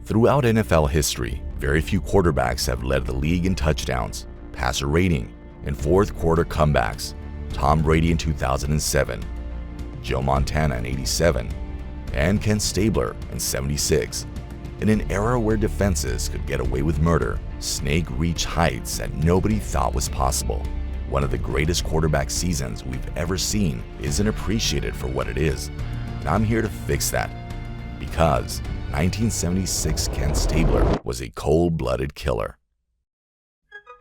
Throughout NFL history, very few quarterbacks have led the league in touchdowns, passer rating, and fourth-quarter comebacks. Tom Brady in 2007, Joe Montana in 87, and Ken Stabler in 76. In an era where defenses could get away with murder, Snake reached heights that nobody thought was possible. One of the greatest quarterback seasons we've ever seen isn't appreciated for what it is. And I'm here to fix that. Because 1976 Ken Stabler was a cold-blooded killer.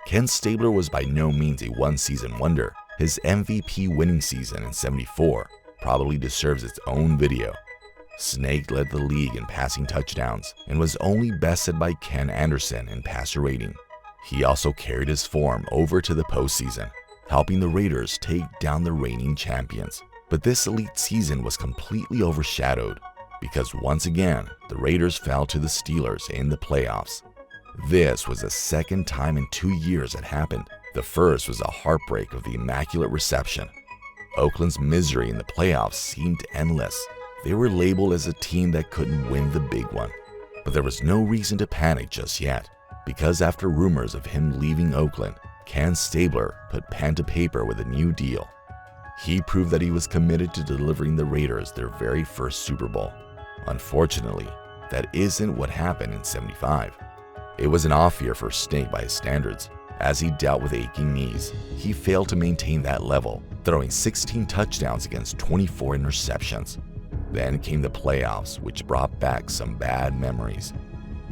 Ken Stabler was by no means a one-season wonder. His MVP winning season in '74 probably deserves its own video. Snake led the league in passing touchdowns and was only bested by Ken Anderson in passer rating. He also carried his form over to the postseason, helping the Raiders take down the reigning champions. But this elite season was completely overshadowed because once again, the Raiders fell to the Steelers in the playoffs. This was the second time in 2 years it happened. The first was a heartbreak of the Immaculate Reception. Oakland's misery in the playoffs seemed endless. They were labeled as a team that couldn't win the big one. But there was no reason to panic just yet, because after rumors of him leaving Oakland, Ken Stabler put pen to paper with a new deal. He proved that he was committed to delivering the Raiders their very first Super Bowl. Unfortunately, that isn't what happened in '75. It was an off year for Snake by his standards. As he dealt with aching knees, he failed to maintain that level, throwing 16 touchdowns against 24 interceptions. Then came the playoffs, which brought back some bad memories.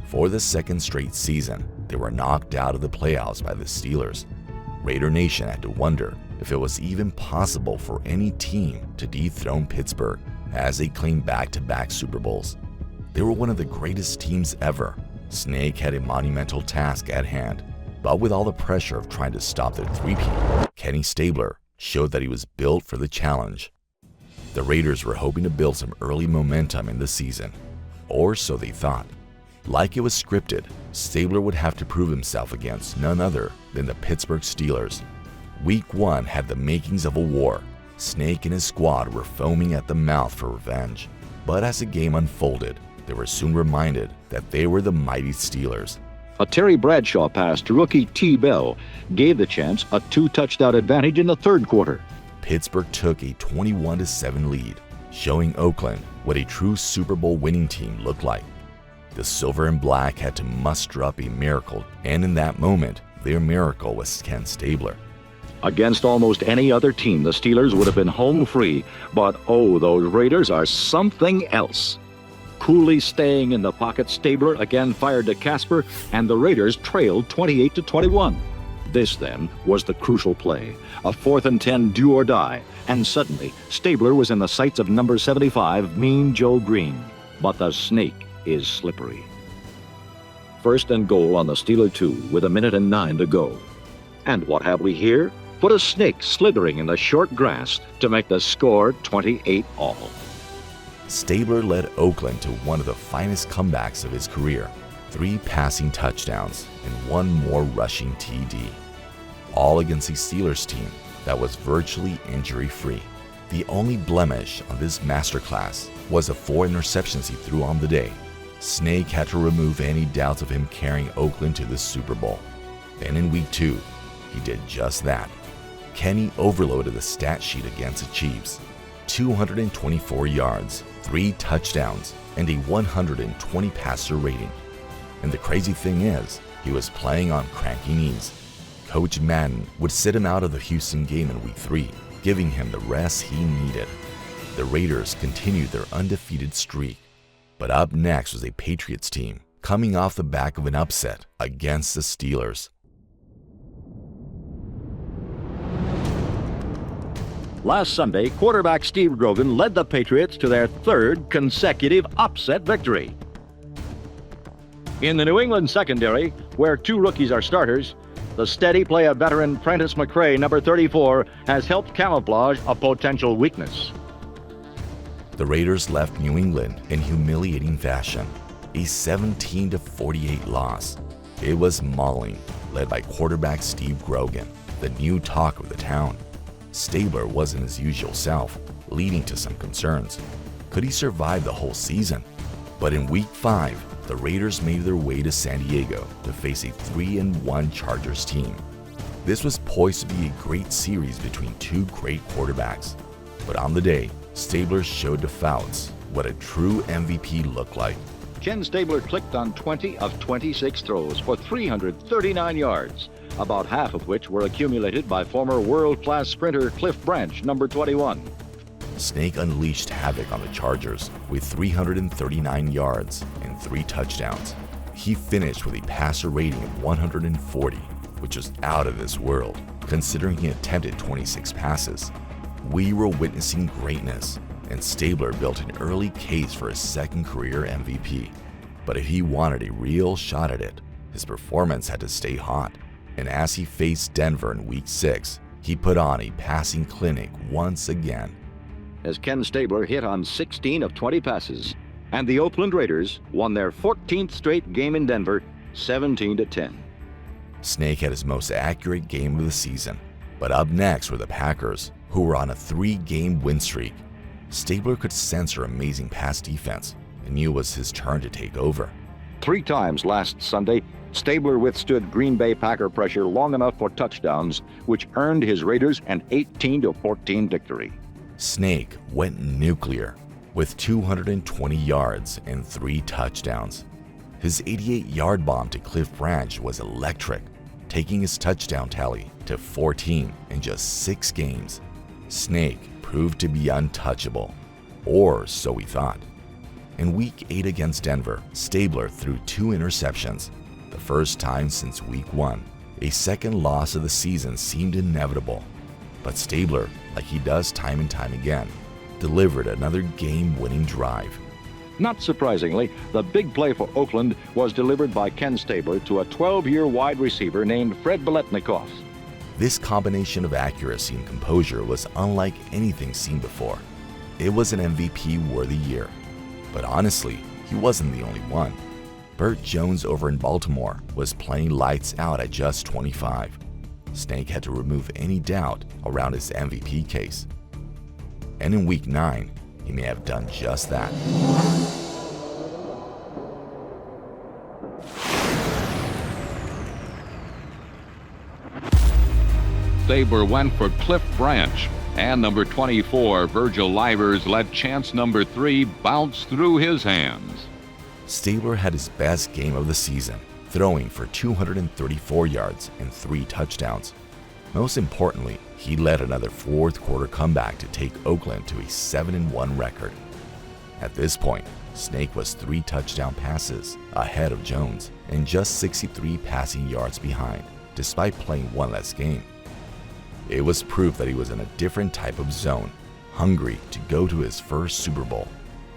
For the second straight season, they were knocked out of the playoffs by the Steelers. Raider Nation had to wonder if it was even possible for any team to dethrone Pittsburgh, as they claimed back-to-back Super Bowls. They were one of the greatest teams ever. Snake had a monumental task at hand, but with all the pressure of trying to stop their three-peat, Kenny Stabler showed that he was built for the challenge. The Raiders were hoping to build some early momentum in the season, or so they thought. Like it was scripted, Stabler would have to prove himself against none other than the Pittsburgh Steelers. Week 1 had the makings of a war. Snake and his squad were foaming at the mouth for revenge. But as the game unfolded, they were soon reminded that they were the mighty Steelers. A Terry Bradshaw pass to rookie T. Bell gave the Champs a 2-touchdown advantage in the third quarter. Pittsburgh took a 21-7 lead, showing Oakland what a true Super Bowl winning team looked like. The Silver and Black had to muster up a miracle, and in that moment, their miracle was Ken Stabler. Against almost any other team, the Steelers would have been home free, but oh, those Raiders are something else. Coolly staying in the pocket, Stabler again fired to Casper, and the Raiders trailed 28-21. This, then, was the crucial play, a 4th and 10 do or die, and suddenly Stabler was in the sights of number 75, Mean Joe Green. But the Snake is slippery. 1st and goal on the Steeler 2 with 1:09 to go. And what have we here? But a snake slithering in the short grass to make the score 28-all. Stabler led Oakland to one of the finest comebacks of his career. 3 passing touchdowns and 1 more rushing TD. All against a Steelers team that was virtually injury-free. The only blemish on this masterclass was the 4 interceptions he threw on the day. Snake had to remove any doubts of him carrying Oakland to the Super Bowl. Then in week 2, he did just that. Kenny overloaded the stat sheet against the Chiefs. 224 yards, 3 touchdowns, and a 120 passer rating. And the crazy thing is, he was playing on cranky knees. Coach Madden would sit him out of the Houston game in week 3, giving him the rest he needed. The Raiders continued their undefeated streak. But up next was a Patriots team, coming off the back of an upset against the Steelers. Last Sunday, quarterback Steve Grogan led the Patriots to their 3rd consecutive upset victory. In the New England secondary, where 2 rookies are starters, the steady play of veteran Prentice McRae, number 34, has helped camouflage a potential weakness. The Raiders left New England in humiliating fashion, a 17-48 loss. It was mauling, led by quarterback Steve Grogan, the new talk of the town. Stabler wasn't his usual self, leading to some concerns. Could he survive the whole season? But in week 5, the Raiders made their way to San Diego to face a 3-1 Chargers team. This was poised to be a great series between two great quarterbacks. But on the day, Stabler showed the Fouts what a true MVP looked like. Ken Stabler clicked on 20 of 26 throws for 339 yards, about half of which were accumulated by former world-class sprinter Cliff Branch, number 21. Snake unleashed havoc on the Chargers with 339 yards and 3 touchdowns. He finished with a passer rating of 140, which was out of this world, considering he attempted 26 passes. We were witnessing greatness, and Stabler built an early case for his second career MVP. But if he wanted a real shot at it, his performance had to stay hot. And as he faced Denver in Week 6, he put on a passing clinic once again. As Ken Stabler hit on 16 of 20 passes, and the Oakland Raiders won their 14th straight game in Denver, 17-10. Snake had his most accurate game of the season. But up next were the Packers, who were on a 3-game win streak. Stabler could sense their amazing pass defense and knew it was his turn to take over. 3 times last Sunday, Stabler withstood Green Bay Packer pressure long enough for touchdowns, which earned his Raiders an 18-14 victory. Snake went nuclear with 220 yards and 3 touchdowns. His 88-yard bomb to Cliff Branch was electric, taking his touchdown tally to 14 in just 6 games. Snake proved to be untouchable, or so we thought. In Week 8 against Denver, Stabler threw 2 interceptions, the first time since Week 1. A second loss of the season seemed inevitable, but Stabler, like he does time and time again, delivered another game-winning drive. Not surprisingly, the big play for Oakland was delivered by Ken Stabler to a 12-year wide receiver named Fred Biletnikoff. This combination of accuracy and composure was unlike anything seen before. It was an MVP-worthy year. But honestly, he wasn't the only one. Burt Jones over in Baltimore was playing lights out at just 25. Snake had to remove any doubt around his MVP case. And in Week 9, he may have done just that. Stabler went for Cliff Branch, and number 24, Virgil Livers, let chance number 3 bounce through his hands. Stabler had his best game of the season, throwing for 234 yards and 3 touchdowns. Most importantly, he led another fourth-quarter comeback to take Oakland to a 7-1 record. At this point, Snake was 3 touchdown passes ahead of Jones and just 63 passing yards behind, despite playing 1 less game. It was proof that he was in a different type of zone, hungry to go to his first Super Bowl.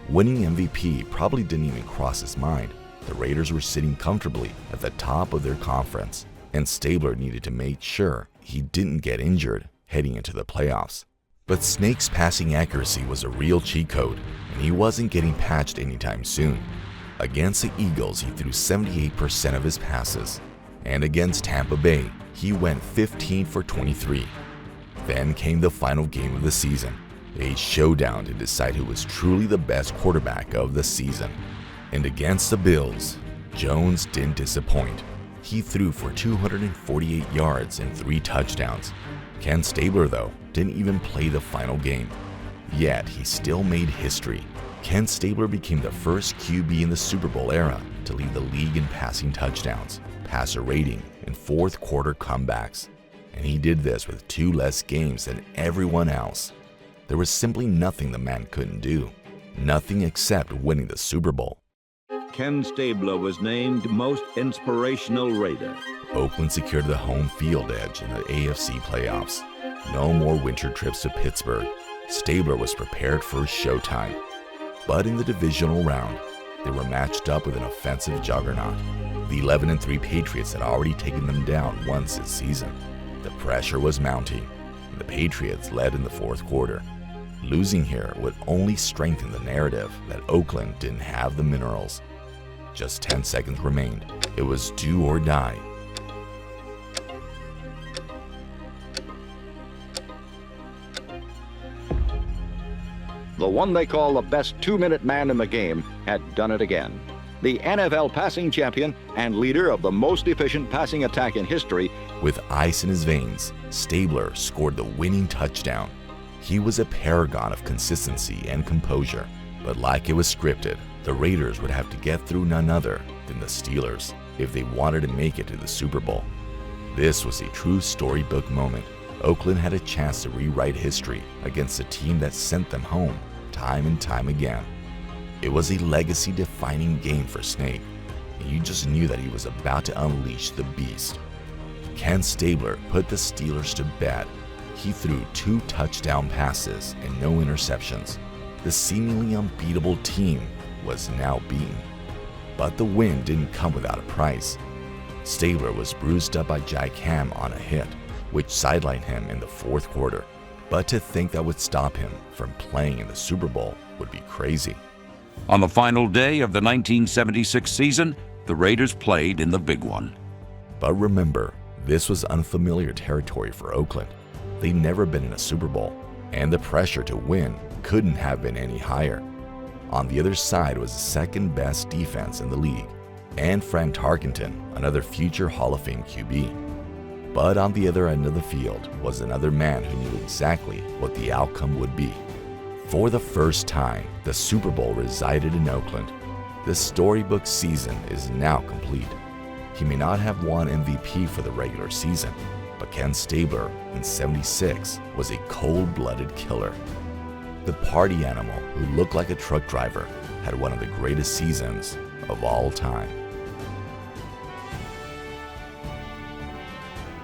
Winning MVP probably didn't even cross his mind. The Raiders were sitting comfortably at the top of their conference, and Stabler needed to make sure he didn't get injured heading into the playoffs. But Snake's passing accuracy was a real cheat code, and he wasn't getting patched anytime soon. Against the Eagles, he threw 78% of his passes, and against Tampa Bay, he went 15 for 23. Then came the final game of the season, a showdown to decide who was truly the best quarterback of the season. And against the Bills, Jones didn't disappoint. He threw for 248 yards and 3 touchdowns. Ken Stabler, though, didn't even play the final game. Yet, he still made history. Ken Stabler became the first QB in the Super Bowl era to lead the league in passing touchdowns, passer rating, and fourth-quarter comebacks. And he did this with 2 less games than everyone else. There was simply nothing the man couldn't do. Nothing except winning the Super Bowl. Ken Stabler was named Most Inspirational Raider. Oakland secured the home field edge in the AFC playoffs. No more winter trips to Pittsburgh. Stabler was prepared for showtime. But in the divisional round, they were matched up with an offensive juggernaut. The 11-3 Patriots had already taken them down once this season. The pressure was mounting, and the Patriots led in the fourth quarter. Losing here would only strengthen the narrative that Oakland didn't have the minerals. Just 10 seconds remained. It was do or die. The one they call the best 2-minute man in the game had done it again. the NFL passing champion and leader of the most efficient passing attack in history. With ice in his veins, Stabler scored the winning touchdown. He was a paragon of consistency and composure, but like it was scripted, the Raiders would have to get through none other than the Steelers if they wanted to make it to the Super Bowl. This was a true storybook moment. Oakland had a chance to rewrite history against a team that sent them home time and time again. It was a legacy-defining game for Snake, and you just knew that he was about to unleash the beast. Ken Stabler put the Steelers to bed. He threw 2 touchdown passes and no interceptions. The seemingly unbeatable team was now beaten. But the win didn't come without a price. Stabler was bruised up by Jack Ham on a hit, which sidelined him in the 4th quarter. But to think that would stop him from playing in the Super Bowl would be crazy. On the final day of the 1976 season, the Raiders played in the big one. But remember, this was unfamiliar territory for Oakland. They'd never been in a Super Bowl, and the pressure to win couldn't have been any higher. On the other side was the second-best defense in the league, and Fran Tarkenton, another future Hall of Fame QB. But on the other end of the field was another man who knew exactly what the outcome would be. For the first time, the Super Bowl resided in Oakland. The storybook season is now complete. He may not have won MVP for the regular season, but Ken Stabler in '76 was a cold-blooded killer. The party animal who looked like a truck driver had one of the greatest seasons of all time.